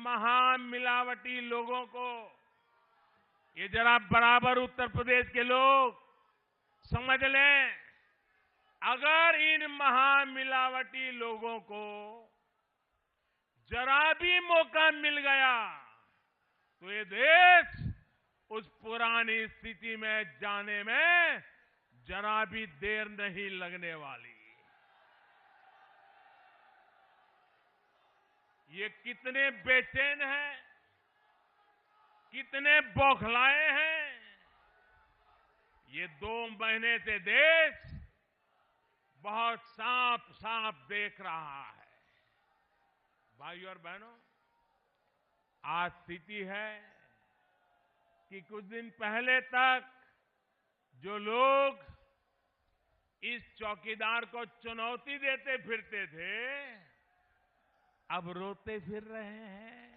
महामिलावटी लोगों को, ये जरा बराबर उत्तर प्रदेश के लोग समझ लें, अगर इन महामिलावटी लोगों को जरा भी मौका मिल गया तो ये देश उस पुरानी स्थिति में जाने में जरा भी देर नहीं लगने वाली। ये कितने बेचैन हैं, कितने बौखलाए हैं। ये 2 महीने से देश बहुत साफ साफ देख रहा है। भाइयों और बहनों, आज स्थिति है कि कुछ दिन पहले तक जो लोग इस चौकीदार को चुनौती देते फिरते थे, अब रोते फिर रहे हैं।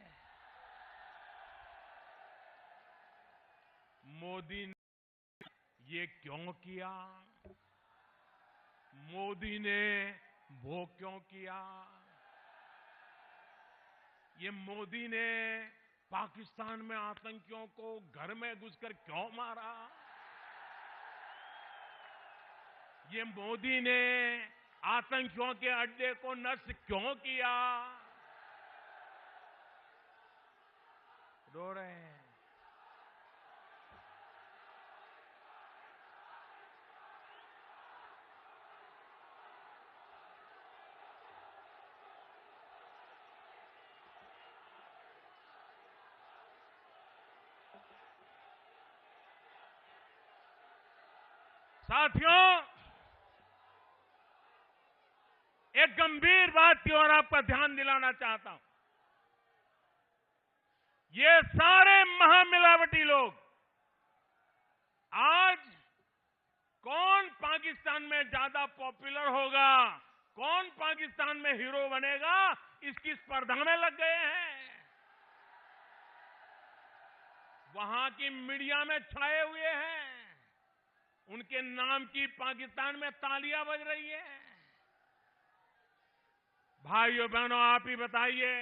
मोदी ने ये क्यों किया? मोदी ने वो क्यों किया? ये मोदी ने पाकिस्तान में आतंकियों को घर में घुसकर क्यों मारा? ये मोदी ने आतंकियों के अड्डे को नष्ट क्यों किया? रो रहे हैं। साथियों, एक गंभीर बात की ओर आपका ध्यान दिलाना चाहता हूं। ये सारे महामिलावटी लोग आज कौन पाकिस्तान में ज्यादा पॉपुलर होगा, कौन पाकिस्तान में हीरो बनेगा, इसकी स्पर्धा में लग गए हैं। वहां की मीडिया में छाए हुए हैं। उनके नाम की पाकिस्तान में तालियां बज रही है। भाइयों बहनों, आप ही बताइए,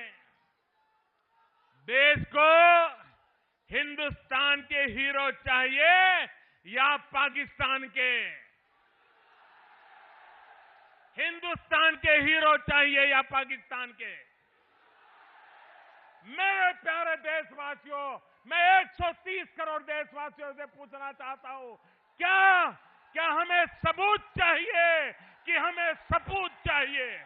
देश को हिंदुस्तान के हीरो चाहिए या पाकिस्तान के? हिंदुस्तान के हीरो चाहिए या पाकिस्तान के? मेरे प्यारे देशवासियों, मैं 130 करोड़ देशवासियों से पूछना चाहता हूं, क्या हमें सबूत चाहिए कि हमें सपूत चाहिए?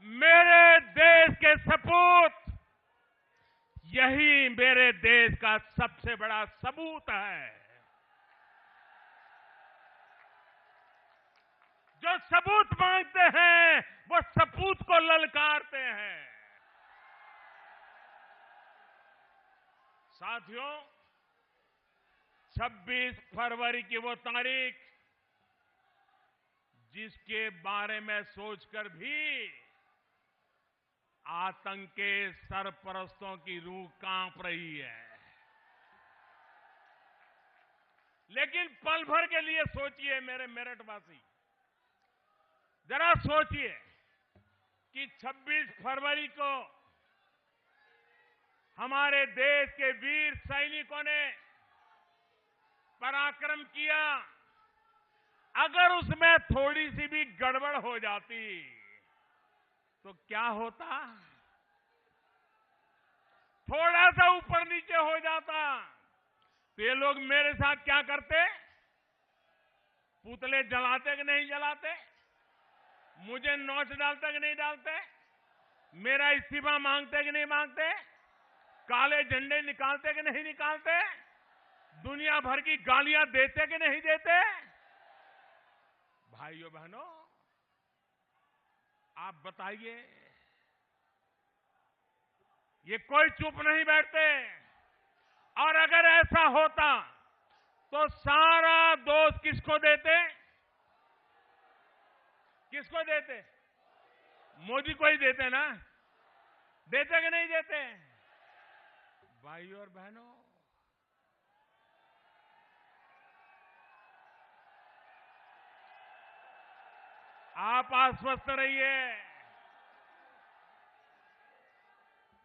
मेरे देश के सपूत, यही मेरे देश का सबसे बड़ा सबूत है। जो सबूत मांगते हैं वो सपूत को ललकारते हैं। साथियों, 26 फरवरी की वो तारीख जिसके बारे में सोचकर भी आतंक के सरपरस्तों की रूह कांप रही है। लेकिन पल भर के लिए सोचिए मेरे मेरठवासी, जरा सोचिए कि 26 फरवरी को हमारे देश के वीर सैनिकों ने पराक्रम किया, अगर उसमें थोड़ी सी भी गड़बड़ हो जाती तो क्या होता? थोड़ा सा ऊपर नीचे हो जाता तो ये लोग मेरे साथ क्या करते? पुतले जलाते कि नहीं जलाते? मुझे नोच डालते कि नहीं डालते? मेरा इस्तीफा मांगते कि नहीं मांगते? काले झंडे निकालते कि नहीं निकालते? दुनिया भर की गालियां देते कि नहीं देते? भाइयों बहनों, आप बताइए, ये कोई चुप नहीं बैठते। और अगर ऐसा होता तो सारा दोष किसको देते? किसको देते? मोदी को ही देते ना, देते कि नहीं देते? भाइयों और बहनों, आप आश्वस्त रहिए,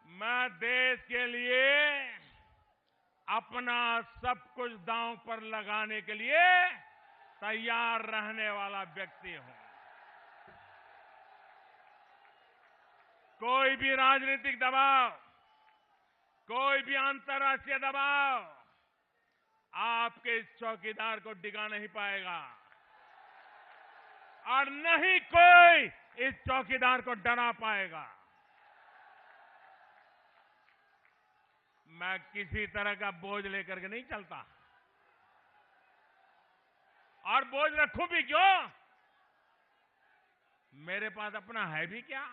मैं देश के लिए अपना सब कुछ दांव पर लगाने के लिए तैयार रहने वाला व्यक्ति हूं। कोई भी राजनीतिक दबाव, कोई भी अंतर्राष्ट्रीय दबाव आपके इस चौकीदार को डिगा नहीं पाएगा और न ही कोई इस चौकीदार को डरा पाएगा। मैं किसी तरह का बोझ लेकर के नहीं चलता, और बोझ रखूं भी क्यों? मेरे पास अपना है भी क्या?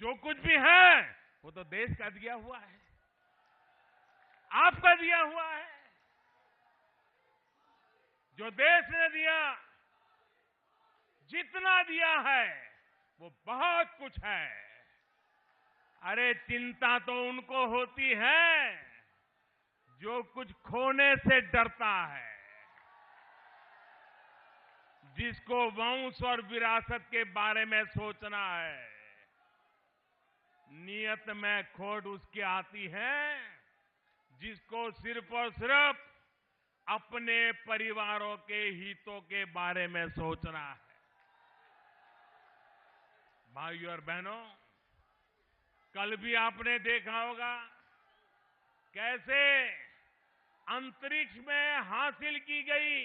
जो कुछ भी है वो तो देश का दिया हुआ है, आपका दिया हुआ है। जो देश ने दिया, जितना दिया है वो बहुत कुछ है। अरे चिंता तो उनको होती है जो कुछ खोने से डरता है, जिसको वंश और विरासत के बारे में सोचना है। नियत में खोट उसकी आती है जिसको सिर्फ और सिर्फ अपने परिवारों के हितों के बारे में सोचना है। भाइयों और बहनों, कल भी आपने देखा होगा कैसे अंतरिक्ष में हासिल की गई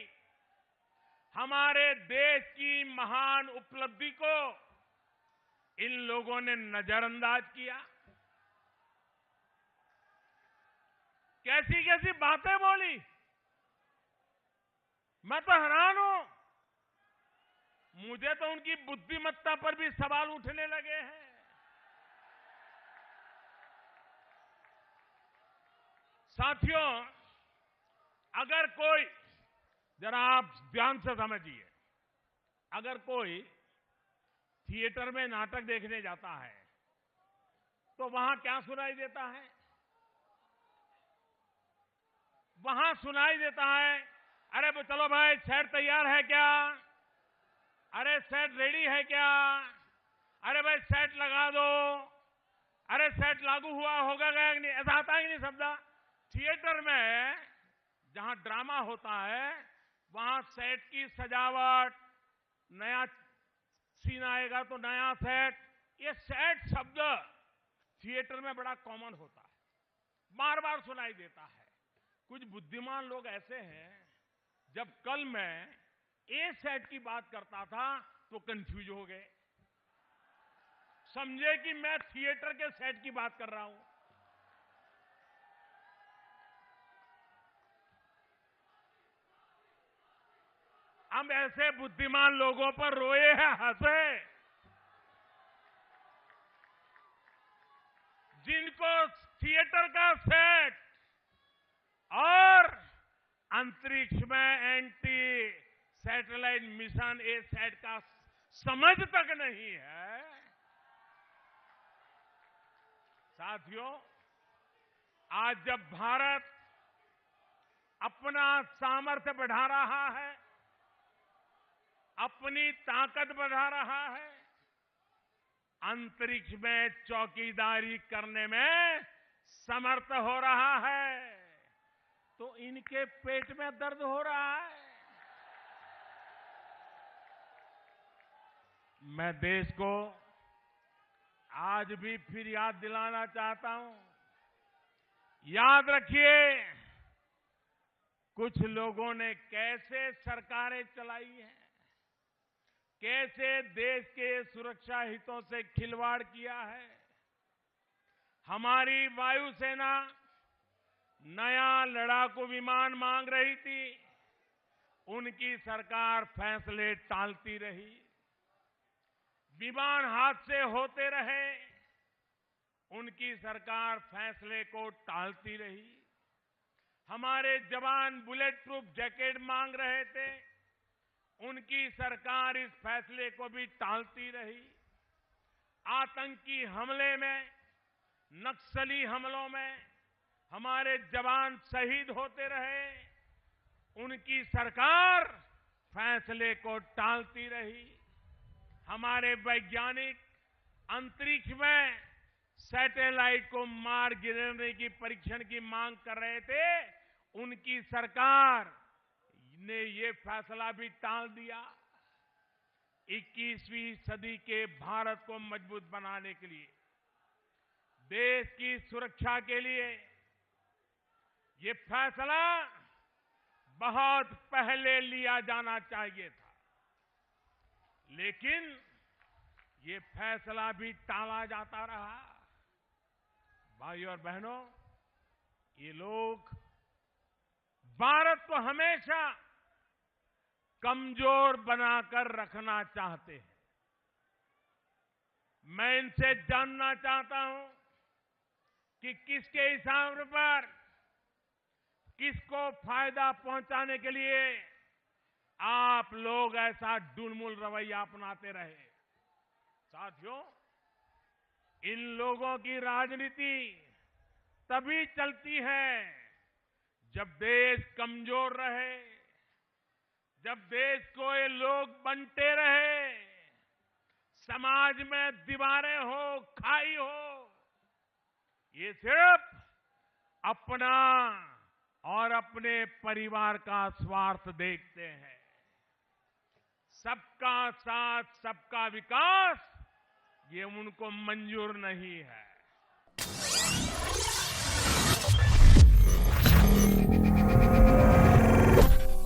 हमारे देश की महान उपलब्धि को इन लोगों ने नजरअंदाज किया। कैसी कैसी बातें बोली, मैं तो हैरान हूं। मुझे तो उनकी बुद्धिमत्ता पर भी सवाल उठने लगे हैं। साथियों, अगर कोई, जरा आप ध्यान से समझिए, अगर कोई थिएटर में नाटक देखने जाता है तो वहां क्या सुनाई देता है? वहां सुनाई देता है, अरे चलो भाई सेट तैयार है क्या? अरे सेट रेडी है क्या? अरे भाई सेट लगा दो। अरे सेट लागू हुआ होगा क्या नहीं? ऐसा आता है कि नहीं शब्द? थिएटर में जहां ड्रामा होता है वहां सेट की सजावट, नया सीन आएगा तो नया सेट, ये सेट शब्द थिएटर में बड़ा कॉमन होता है, बार बार सुनाई देता है। कुछ बुद्धिमान लोग ऐसे हैं, जब कल मैं ए सेट की बात करता था तो कंफ्यूज हो गए, समझे कि मैं थिएटर के सेट की बात कर रहा हूं। हम ऐसे बुद्धिमान लोगों पर रोए हैं, हंसे, जिनको थिएटर का सेट और अंतरिक्ष में एंटी सैटेलाइट मिशन ए सेट का समझ तक नहीं है। साथियों, आज जब भारत अपना सामर्थ्य बढ़ा रहा है, अपनी ताकत बढ़ा रहा है, अंतरिक्ष में चौकीदारी करने में समर्थ हो रहा है, तो इनके पेट में दर्द हो रहा है। मैं देश को आज भी फिर याद दिलाना चाहता हूं, याद रखिए कुछ लोगों ने कैसे सरकारें चलाई हैं, कैसे देश के सुरक्षा हितों से खिलवाड़ किया है। हमारी वायुसेना नया लड़ाकू विमान मांग रही थी, उनकी सरकार फैसले टालती रही। विमान हादसे होते रहे, उनकी सरकार फैसले को टालती रही। हमारे जवान बुलेट प्रूफ जैकेट मांग रहे थे, उनकी सरकार इस फैसले को भी टालती रही। आतंकी हमले में, नक्सली हमलों में हमारे जवान शहीद होते रहे। उनकी सरकार फैसले को टालती रही। हमारे वैज्ञानिक अंतरिक्ष में सैटेलाइट को मार गिराने की परीक्षण की मांग कर रहे थे। उनकी सरकार ने ये फैसला भी टाल दिया। 21वीं सदी के भारत को मजबूत बनाने के लिए, देश की सुरक्षा के लिए ये फैसला बहुत पहले लिया जाना चाहिए था, लेकिन ये फैसला भी टाला जाता रहा। भाइयों और बहनों, ये लोग भारत को हमेशा कमजोर बनाकर रखना चाहते हैं। मैं इनसे जानना चाहता हूं कि किसके हिसाब पर, किसको फायदा पहुंचाने के लिए आप लोग ऐसा डुलमुल रवैया अपनाते रहे। साथियों, इन लोगों की राजनीति तभी चलती है जब देश कमजोर रहे, जब देश को ये लोग बंटे रहे, समाज में दीवारें हो, खाई हो। ये सिर्फ अपना और अपने परिवार का स्वार्थ देखते हैं। सबका साथ, सबका विकास ये उनको मंजूर नहीं है।